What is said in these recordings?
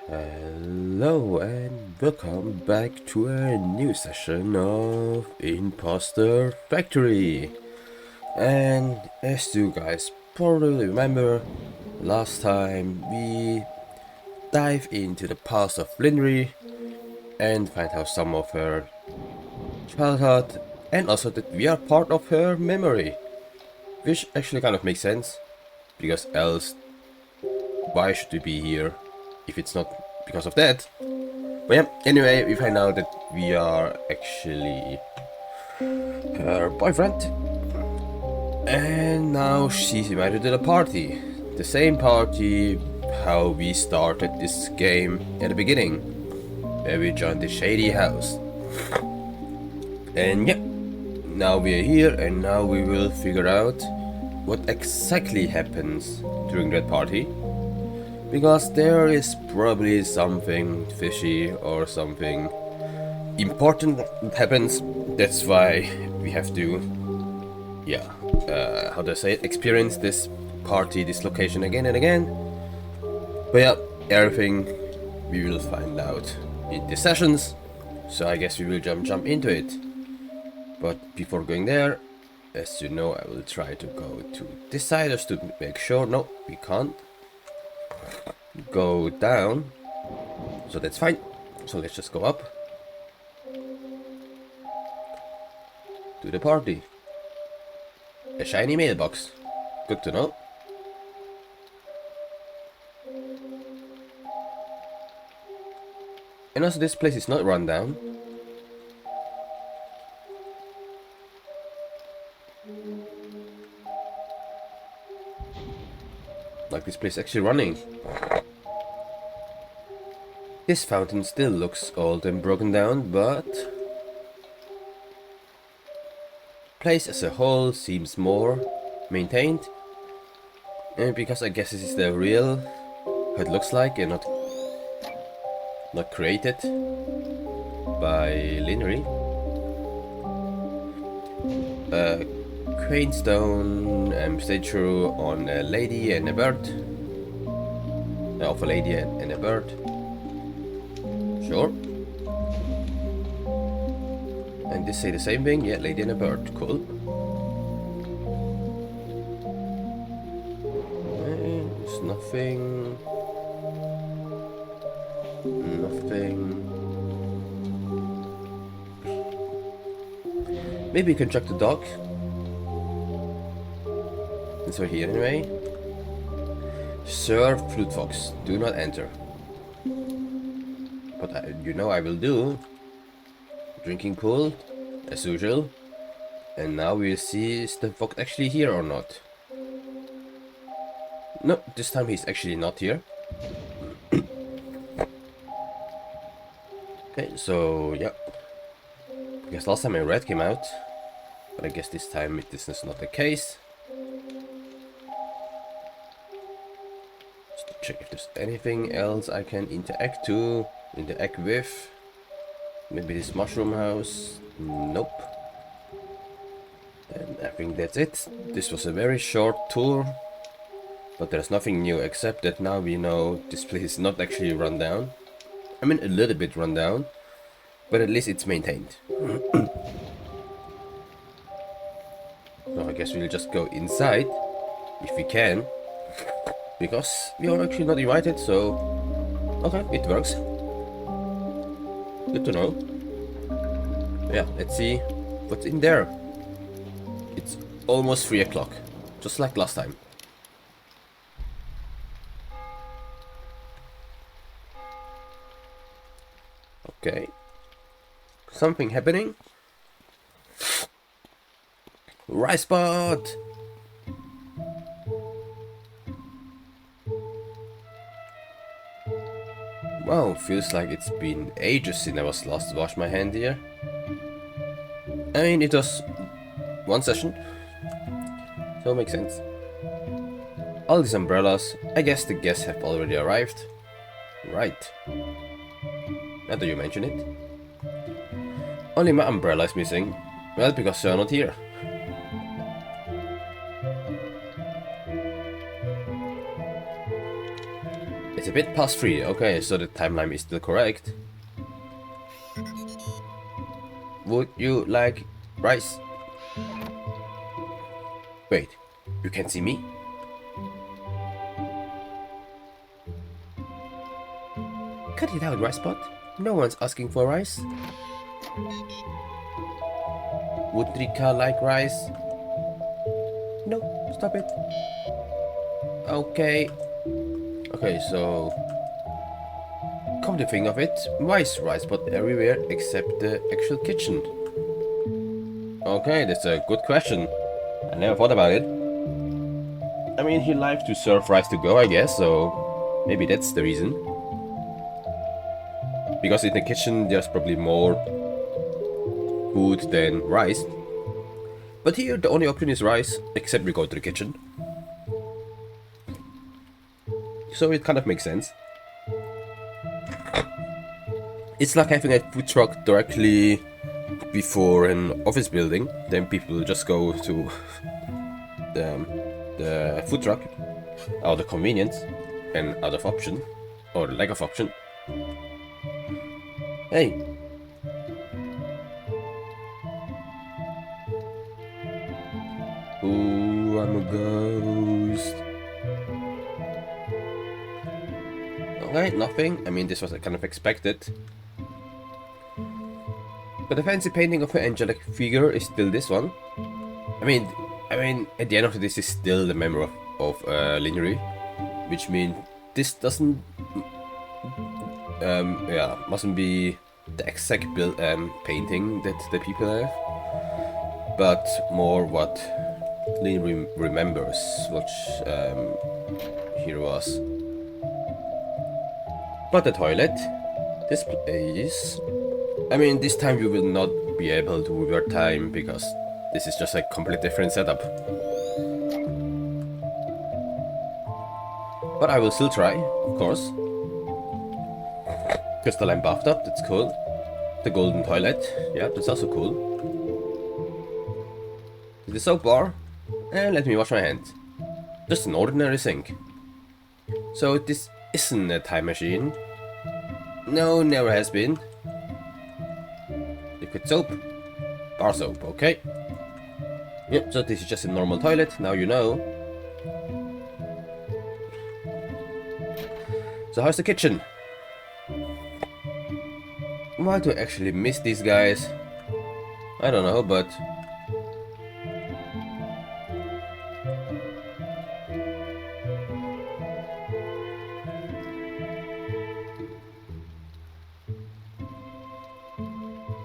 Hello and welcome back to a new session of Impostor Factory. And as you guys probably remember, last time we dive into the past of Linry and find out some of her childhood, and also that we are part of her memory, which actually kind of makes sense, because else why should we be here if it's not because of that? But yeah, anyway, we find out that we are actually her boyfriend, and now she's invited to the party. The same party how we started this game at the beginning, where we joined the shady house. And yeah, now we are here, and now we will figure out what exactly happens during that party. Because there is probably something fishy or something important that happens. That's why we have to, how do I say it, experience this party, this location again and again. But yeah, everything we will find out in the sessions. So I guess we will jump into it. But before going there, as you know, I will try to go to this side just to make sure. No, we can't go down, so that's fine. So let's just go up to the party. A shiny mailbox, good to know. And also this place is not run down. Like this place actually running. This fountain still looks old and broken down, but place as a whole seems more maintained. And because I guess this is the real how it looks like, and not created by Linery. Quaint stone statue on a lady and a bird. Of a lady and a bird. Sure. And this say the same thing? Yeah, lady and a bird. Cool. There's nothing. Maybe you can check the dog. Since we're here anyway. Sir Flute Fox, do not enter. But you know I will do. Drinking pool, as usual. And now we'll see is the fox actually here or not. No, this time he's actually not here. Okay, so yeah. I guess last time a rat came out. But I guess this time this is not the case. Just to check if there's anything else I can interact with. Maybe this mushroom house. Nope. And I think that's it. This was a very short tour. But there's nothing new except that now we know this place is not actually run down. I mean a little bit run down. But at least it's maintained. So I guess we'll just go inside. If we can. Because we are actually not invited, so okay, it works. Good to know. Yeah, let's see what's in there. It's almost 3 o'clock, just like last time. Okay. Something happening. Rice spot! Wow, feels like it's been ages since I was last to wash my hand here. I mean, it was one session, so it makes sense. All these umbrellas, I guess the guests have already arrived. Right. Now that you mention it. Only my umbrella is missing. Well, because you're not here. It's a bit past 3. Okay, so the timeline is still correct. Would you like rice? Wait, you can see me? Cut it out, rice pot. No one's asking for rice. Would Rika like rice? No, stop it. Okay. Okay, so come to think of it, why is rice pot everywhere except the actual kitchen? Okay, that's a good question. I never thought about it. I mean, he likes to serve rice to go, I guess, so maybe that's the reason. Because in the kitchen there's probably more food than rice. But here the only option is rice, except we go to the kitchen. So it kind of makes sense. It's like having a food truck directly before an office building. Then people just go to the food truck out of convenience and out of option, or lack of option. Hey. Ooh, I'm a ghost. Okay, nothing. I mean, this was kind of expected. But the fancy painting of an angelic figure is still this one. I mean, at the end of it, this is still the memory of Linnery, which means this doesn't, mustn't be the exact build painting that the people have, but more what Linnery remembers, which here was. But the toilet, this place. I mean, this time you will not be able to revert time because this is just a completely different setup. But I will still try, of course. Crystal lamp bathtub, that's cool. The golden toilet, yeah, that's also cool. The soap bar, and let me wash my hands. Just an ordinary sink. So this isn't a time machine. No, never has been. Liquid soap. Bar soap, okay. Yep, so this is just a normal toilet, now you know. So how's the kitchen? Why do I actually miss these guys? I don't know, but...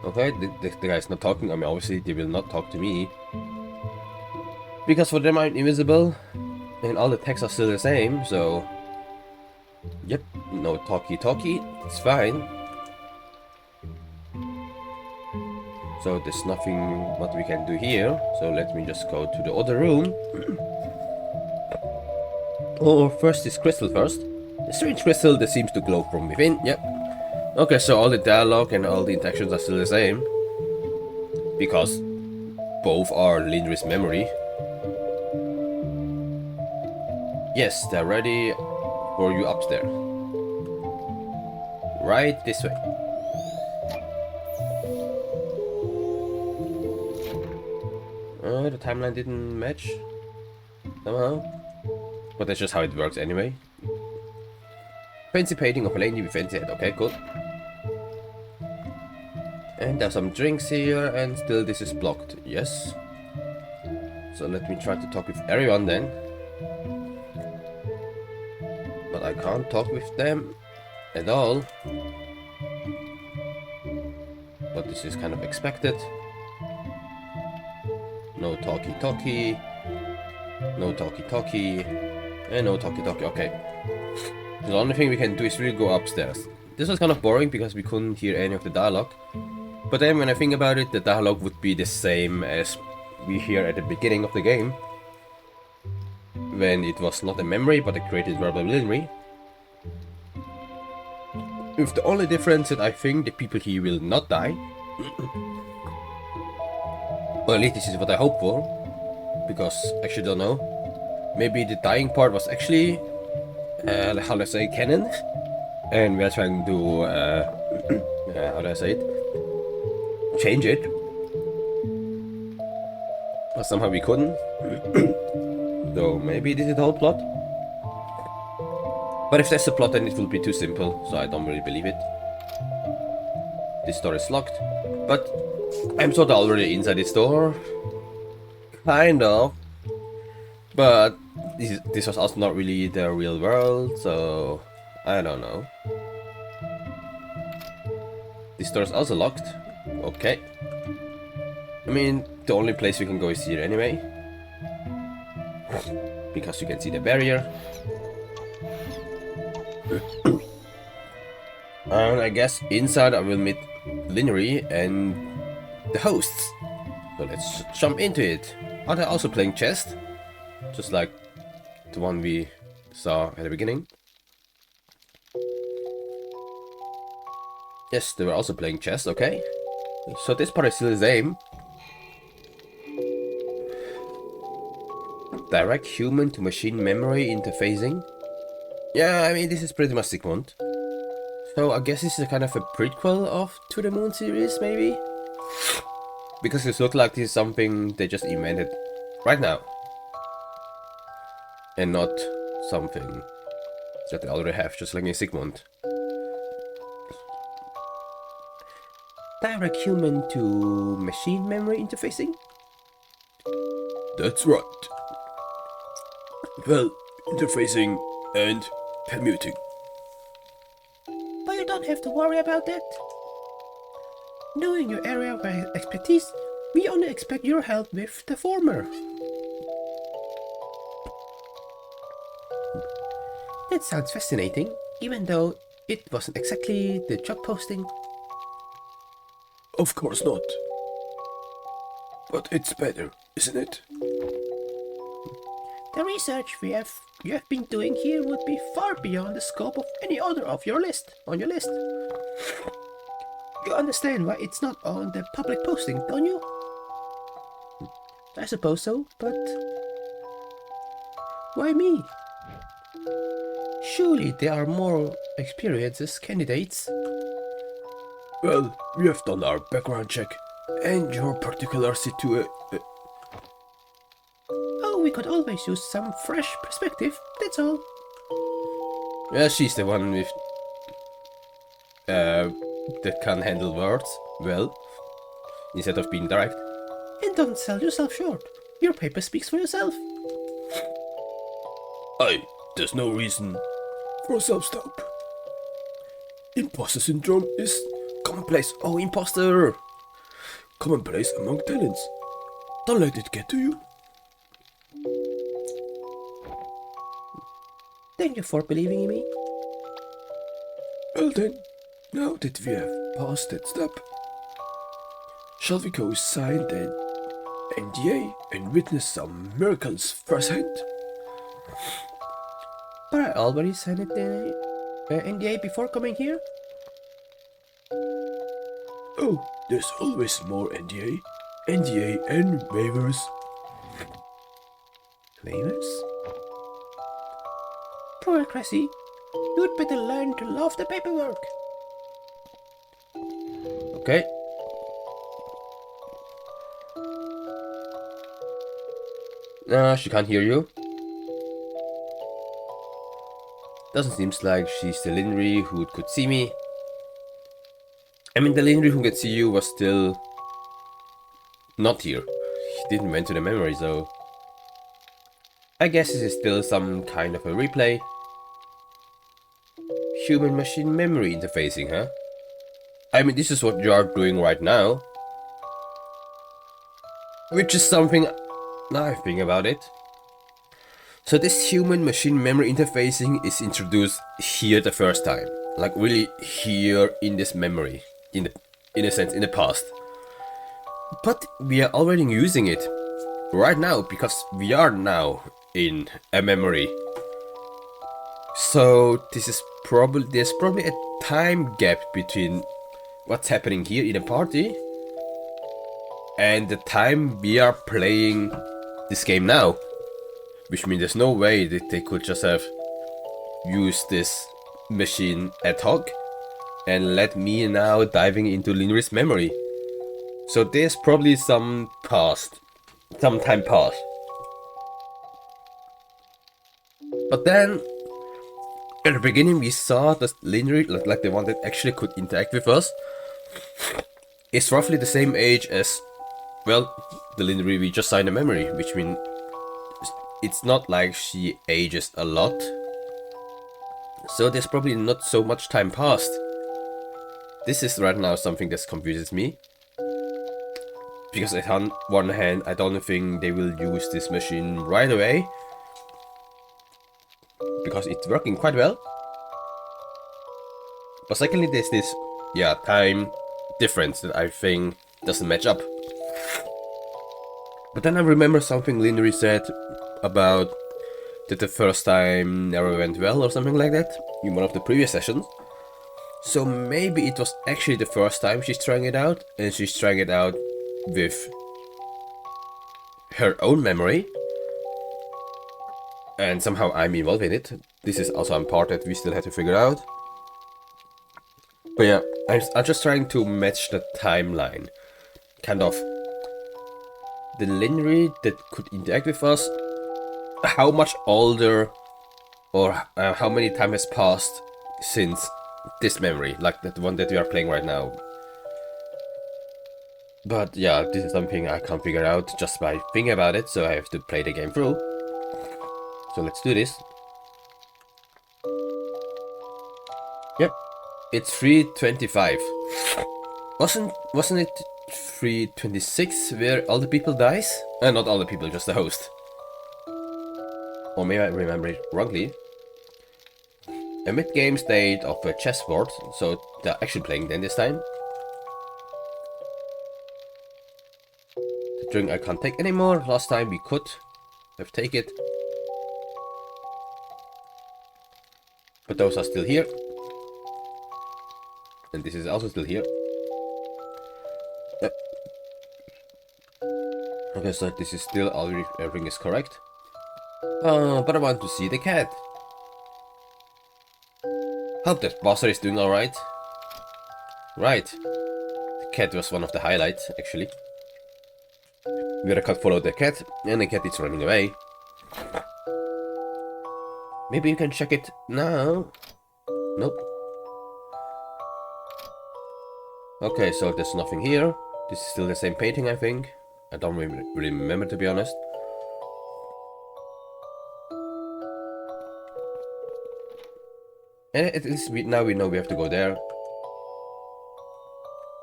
Okay, the guy's not talking. I mean, obviously they will not talk to me. Because for them I'm invisible. And all the texts are still the same, so... Yep, no talkie, it's fine. So there's nothing what we can do here. So let me just go to the other room. Or first this crystal first. The strange crystal that seems to glow from within, yep. Okay, so all the dialogue and all the interactions are still the same. Because both are Linry's memory. Yes, they're ready for you upstairs. Right this way. The timeline didn't match somehow. But that's just how it works anyway. Fancy painting of a lady with fancy head. Okay, cool. And there's some drinks here, and still this is blocked. Yes. So let me try to talk with everyone then. But I can't talk with them at all. But this is kind of expected. No talkie. No talkie. And no talkie. Okay. The only thing we can do is really go upstairs. This was kind of boring because we couldn't hear any of the dialogue. But then when I think about it, the dialogue would be the same as we hear at the beginning of the game. When it was not a memory, but a created verbal memory. With the only difference that I think the people here will not die. Or at least this is what I hope for. Because I actually don't know. Maybe the dying part was actually how do I say, canon, and we are trying to how do I say it, change it, but somehow we couldn't. So maybe this is the whole plot. But if that's the plot, then it will be too simple, so I don't really believe it. This door is locked, but I'm sort of already inside this door. Kind of. But this was also not really the real world, so I don't know. This door is also locked. Okay. I mean, the only place we can go is here anyway. Because you can see the barrier. And I guess inside I will meet Linery and the hosts. So let's jump into it. Are they also playing chess? Just like the one we saw at the beginning. Yes, they were also playing chess, okay. So this part is still the same. Direct human to machine memory interfacing. Yeah, I mean, this is pretty much Sigmund. So I guess this is a kind of a prequel of To the Moon series, maybe? Because it looks like this is something they just invented right now. And not something that they already have, just like in Sigmund. Direct human to machine memory interfacing? That's right. Well, interfacing and permuting. But you don't have to worry about that. Knowing your area of expertise, we only expect your help with the former. That sounds fascinating, even though it wasn't exactly the job posting. Of course not. But it's better, isn't it? The research you have been doing here would be far beyond the scope of any other of your list. You understand why it's not on the public posting, don't you? I suppose so, but why me? Surely there are more experienced candidates. Well, we have done our background check, and your particular situation. Oh, we could always use some fresh perspective, that's all. Yeah, she's the one with that can handle words well, instead of being direct. And don't sell yourself short. Your paper speaks for yourself. There's no reason for self-stop. Imposter syndrome is commonplace. Oh, imposter! Commonplace among talents. Don't let it get to you. Thank you for believing in me. Well then, now that we have passed that step, shall we go sign the NDA and witness some miracles firsthand? But I already signed the NDA before coming here. Oh, there's always more NDA and waivers. Waivers? Bureaucracy. You'd better learn to love the paperwork. Okay. She can't hear you. Doesn't seem like she's the Linry who could see me. I mean, the Linry who could see you was still not here. He didn't went to the memory, so I guess this is still some kind of a replay. Human-machine memory interfacing, huh? I mean, this is what you are doing right now. Which is something now I think about it. So this human-machine memory interfacing is introduced here the first time. Like really here in this memory. In a sense, in the past. But we are already using it right now because we are now in a memory. So there's probably a time gap between what's happening here in a party and the time we are playing this game now. Which means there's no way that they could just have use this machine ad hoc and let me now diving into Linry's memory. So there's probably some time passed. But then, at the beginning we saw that Linry, like the one that actually could interact with us, is roughly the same age as, well, the Linry we just signed a memory, which means it's not like she ages a lot. So there's probably not so much time passed. This is right now something that confuses me. Because on one hand, I don't think they will use this machine right away. Because it's working quite well. But secondly, there's this, time difference that I think doesn't match up. But then I remember something Linry said about that the first time never went well or something like that in one of the previous sessions. So maybe it was actually the first time she's trying it out, and she's trying it out with her own memory. And somehow I'm involved in it. This is also a part that we still have to figure out. But yeah, I'm just trying to match the timeline. Kind of. The Linry that could interact with us, how much older or how many time has passed since this memory, like the one that we are playing right now. But yeah, this is something I can't figure out just by thinking about it, so I have to play the game through. So let's do this. Yep, it's 3:25. Wasn't it 3:26 where all the people dies? Not all the people, just the host. Or maybe I remember it wrongly. A mid-game state of a chessboard, so they're actually playing then this time. The drink I can't take anymore. Last time we could have taken it. But those are still here. And this is also still here. Okay, so this is still everything is correct. But I want to see the cat. Hope that Bosser is doing alright. Right. The cat was one of the highlights, actually. Where I can't follow the cat, and the cat is running away. Maybe you can check it now. Nope. Okay, so there's nothing here. This is still the same painting, I think. I don't really remember, to be honest. And at least now we know we have to go there.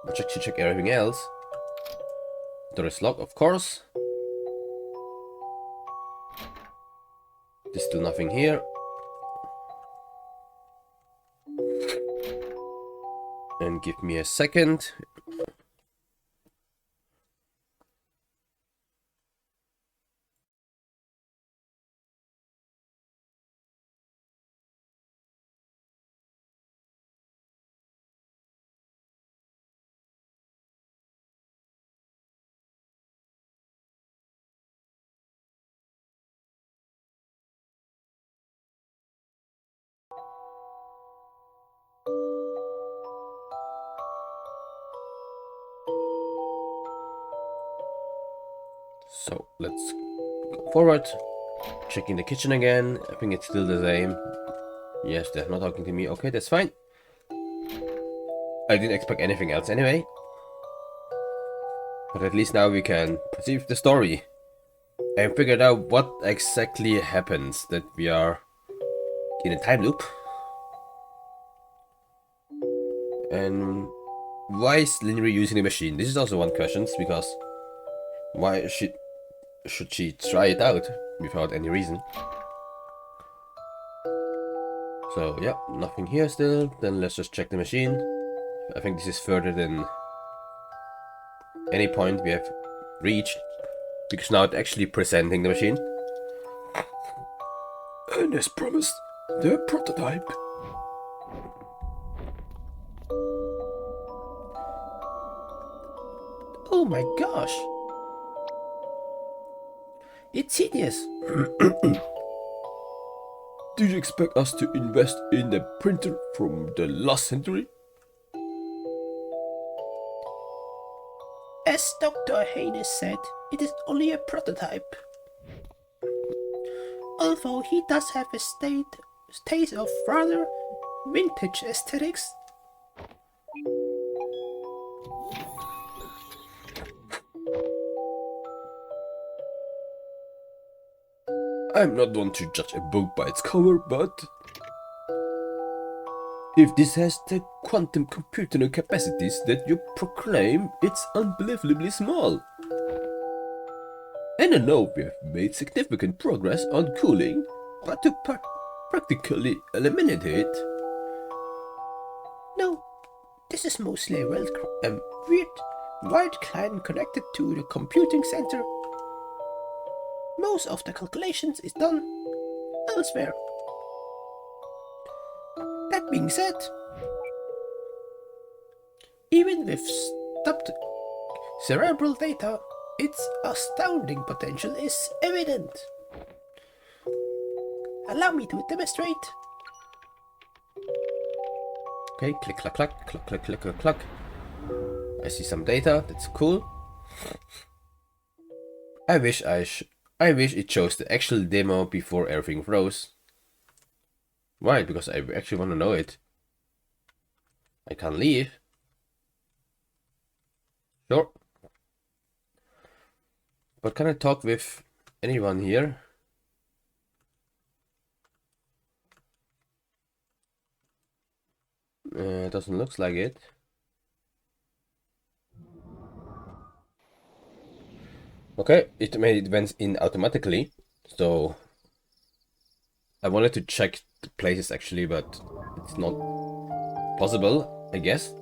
But check everything else. Door is locked, of course. There's still nothing here. And give me a second. So let's go forward. Checking the kitchen again. I think it's still the same. Yes, they're not talking to me. Okay, that's fine. I didn't expect anything else anyway. But at least now we can perceive the story and figure out what exactly happens, that we are in a time loop. And why is Linry using the machine? This is also one question, because why should she try it out without any reason? So yeah, nothing here still. Then let's just check the machine. I think this is further than any point we have reached, because now it's actually presenting the machine. And as promised, the prototype. Oh my gosh! It's hideous! Do you expect us to invest in a printer from the last century? As Dr. Haynes said, it is only a prototype. Although he does have a taste of rather vintage aesthetics. I'm not one to judge a book by its cover, but if this has the quantum computing capacities that you proclaim, it's unbelievably small. And I know we have made significant progress on cooling, but to practically eliminate it. No, this is mostly a weird wired client connected to the computing center. Most of the calculations is done elsewhere. That being said, even with stopped cerebral data, its astounding potential is evident. Allow me to demonstrate. Okay, click, clack, clack, click, click, click, click, clack. I see some data. That's cool. I wish it shows the actual demo before everything froze. Why? Because I actually want to know it. I can't leave. Sure. But can I talk with anyone here? Doesn't look like it. Okay, it went in automatically. So I wanted to check the places actually, but it's not possible, I guess.